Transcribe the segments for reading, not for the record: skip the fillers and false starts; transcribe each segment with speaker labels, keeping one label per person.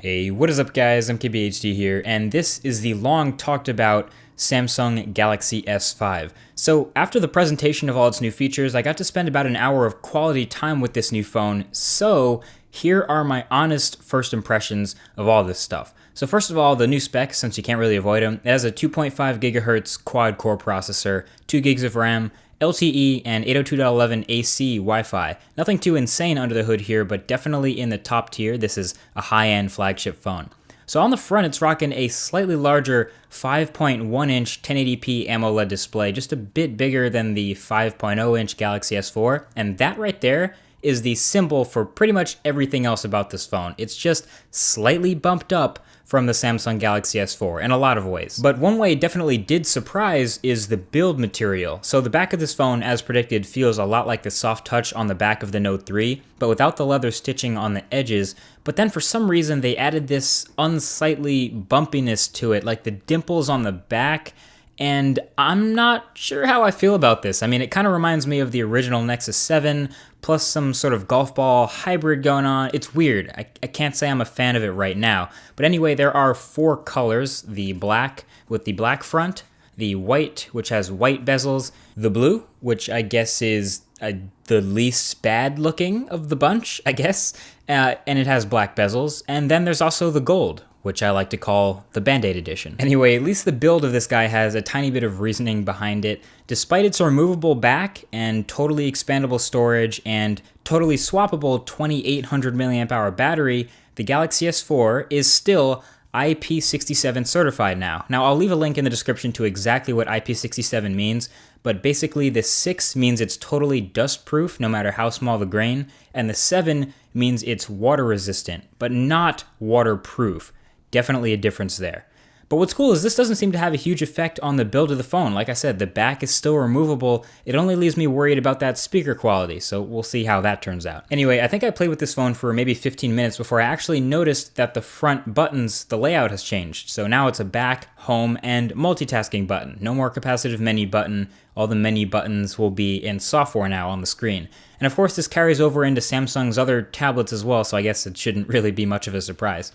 Speaker 1: Hey, what is up guys, MKBHD here, and this is the long talked about Samsung Galaxy S5. So after the presentation of all its new features, I got to spend about an hour of quality time with this new phone, so here are my honest first impressions of all this stuff. So first of all, the new specs, since you can't really avoid them, it has a 2.5 gigahertz quad-core processor, 2 gigs of RAM, LTE, and 802.11 AC Wi-Fi. Nothing too insane under the hood here, but definitely in the top tier. This is a high-end flagship phone. So on the front, it's rocking a slightly larger 5.1-inch 1080p AMOLED display, just a bit bigger than the 5.0-inch Galaxy S4, and that right there is the symbol for pretty much everything else about this phone. It's just slightly bumped up from the Samsung Galaxy S4 in a lot of ways. But one way it definitely did surprise is the build material. So the back of this phone, as predicted, feels a lot like the soft touch on the back of the Note 3, but without the leather stitching on the edges. But then for some reason they added this unsightly bumpiness to it, like the dimples on the back, and I'm not sure how I feel about this. I mean, it kind of reminds me of the original Nexus 7, plus some sort of golf ball hybrid going on. It's weird. I can't say I'm a fan of it right now. But anyway, there are 4 colors: the black with the black front, the white, which has white bezels, the blue, which I guess is the least bad looking of the bunch, I guess, and it has black bezels, and then there's also the gold, which I like to call the Band-Aid edition. Anyway, at least the build of this guy has a tiny bit of reasoning behind it. Despite its removable back and totally expandable storage and totally swappable 2800 mAh battery, the Galaxy S4 is still IP67 certified now. Now, I'll leave a link in the description to exactly what IP67 means, but basically the 6 means it's totally dust-proof no matter how small the grain, and the 7 means it's water-resistant, but not waterproof. Definitely a difference there. But what's cool is this doesn't seem to have a huge effect on the build of the phone. Like I said, the back is still removable. It only leaves me worried about that speaker quality, so we'll see how that turns out. Anyway, I think I played with this phone for maybe 15 minutes before I actually noticed that the front buttons, the layout has changed. So now it's a back, home, and multitasking button. No more capacitive menu button. All the menu buttons will be in software now on the screen. And of course, this carries over into Samsung's other tablets as well, so I guess it shouldn't really be much of a surprise.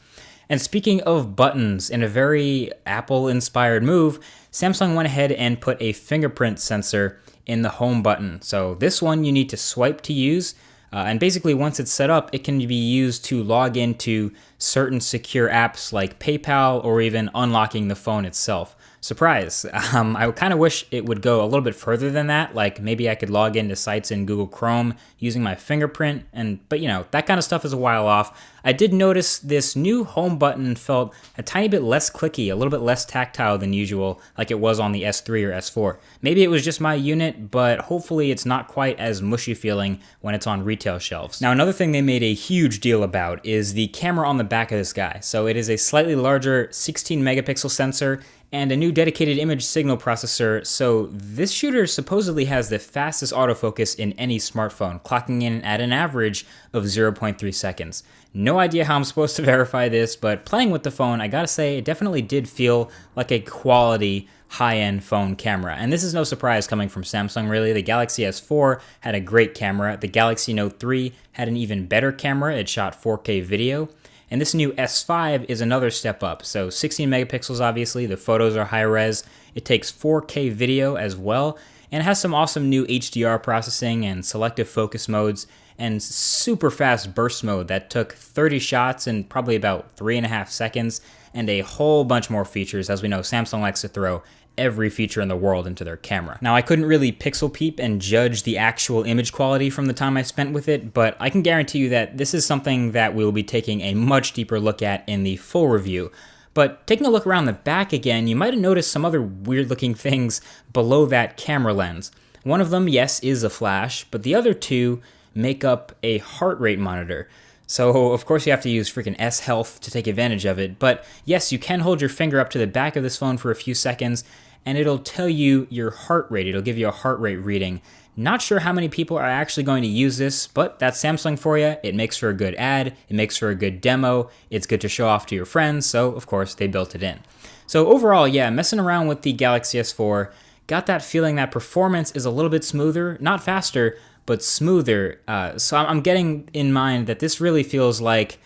Speaker 1: And speaking of buttons, in a very Apple-inspired move, Samsung went ahead and put a fingerprint sensor in the home button. So this one you need to swipe to use, and basically once it's set up, it can be used to log into certain secure apps like PayPal or even unlocking the phone itself. Surprise. I kind of wish it would go a little bit further than that, like maybe I could log into sites in Google Chrome using my fingerprint, but you know, that kind of stuff is a while off. I did notice this new home button felt a tiny bit less clicky, a little bit less tactile than usual, like it was on the S3 or S4. Maybe it was just my unit, but hopefully it's not quite as mushy feeling when it's on retail shelves. Now, another thing they made a huge deal about is the camera on the back of this guy. So it is a slightly larger 16 megapixel sensor and a new dedicated image signal processor, so this shooter supposedly has the fastest autofocus in any smartphone, clocking in at an average of 0.3 seconds. No idea how I'm supposed to verify this, but playing with the phone, I gotta say, it definitely did feel like a quality high-end phone camera. And this is no surprise coming from Samsung, really. The Galaxy S4 had a great camera. The Galaxy Note 3 had an even better camera. It shot 4K video. And this new S5 is another step up. So 16 megapixels, obviously. The photos are high res. It takes 4K video as well. And it has some awesome new HDR processing and selective focus modes and super fast burst mode that took 30 shots in probably about 3.5 seconds, and a whole bunch more features. As we know, Samsung likes to throw every feature in the world into their camera. Now, I couldn't really pixel peep and judge the actual image quality from the time I spent with it, but I can guarantee you that this is something that we'll be taking a much deeper look at in the full review. But taking a look around the back again, you might have noticed some other weird looking things below that camera lens. One of them, yes, is a flash, but the other 2 make up a heart rate monitor. So, of course, you have to use freaking S-Health to take advantage of it. But yes, you can hold your finger up to the back of this phone for a few seconds, and it'll tell you your heart rate. It'll give you a heart rate reading. Not sure how many people are actually going to use this, but that's Samsung for you. It makes for a good ad. It makes for a good demo. It's good to show off to your friends, so of course they built it in. So overall, yeah, messing around with the Galaxy S4, got that feeling that performance is a little bit smoother, not faster, but smoother. So I'm getting in mind that this really feels like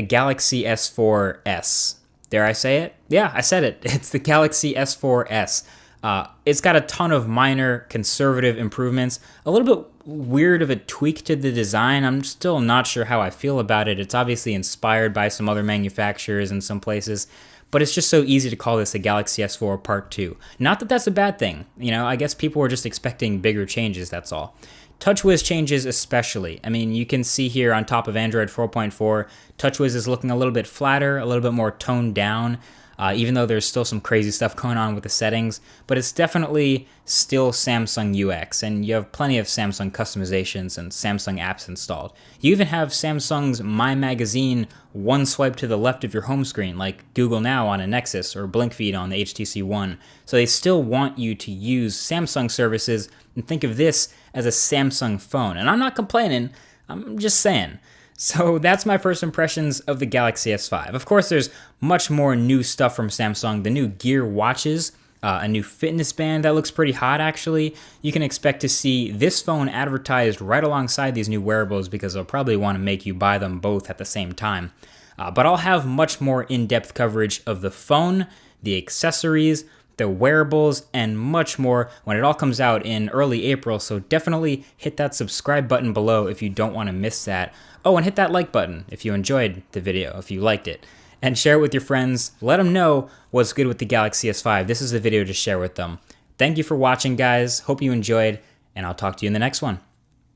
Speaker 1: a Galaxy S4S. Dare I say it? Yeah, I said it. It's the Galaxy S4S. It's got a ton of minor conservative improvements, a little bit weird of a tweak to the design. I'm still not sure how I feel about it. It's obviously inspired by some other manufacturers in some places, but it's just so easy to call this a Galaxy S4 Part 2. Not that that's a bad thing. I guess people were just expecting bigger changes, that's all. TouchWiz changes especially. I mean, you can see here on top of Android 4.4, TouchWiz is looking a little bit flatter, a little bit more toned down, even though there's still some crazy stuff going on with the settings, but it's definitely still Samsung UX, and you have plenty of Samsung customizations and Samsung apps installed. You even have Samsung's My Magazine one swipe to the left of your home screen, like Google Now on a Nexus or BlinkFeed on the HTC One. So they still want you to use Samsung services and think of this as a Samsung phone. And I'm not complaining, I'm just saying. So that's my first impressions of the Galaxy S5. Of course, there's much more new stuff from Samsung. The new Gear watches, a new fitness band that looks pretty hot, actually. You can expect to see this phone advertised right alongside these new wearables because they'll probably want to make you buy them both at the same time. But I'll have much more in-depth coverage of the phone, the accessories, the wearables, and much more when it all comes out in early April, so definitely hit that subscribe button below if you don't want to miss that. Oh, and hit that like button if you enjoyed the video, if you liked it. And share it with your friends. Let them know what's good with the Galaxy S5. This is the video to share with them. Thank you for watching, guys. Hope you enjoyed, and I'll talk to you in the next one.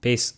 Speaker 1: Peace.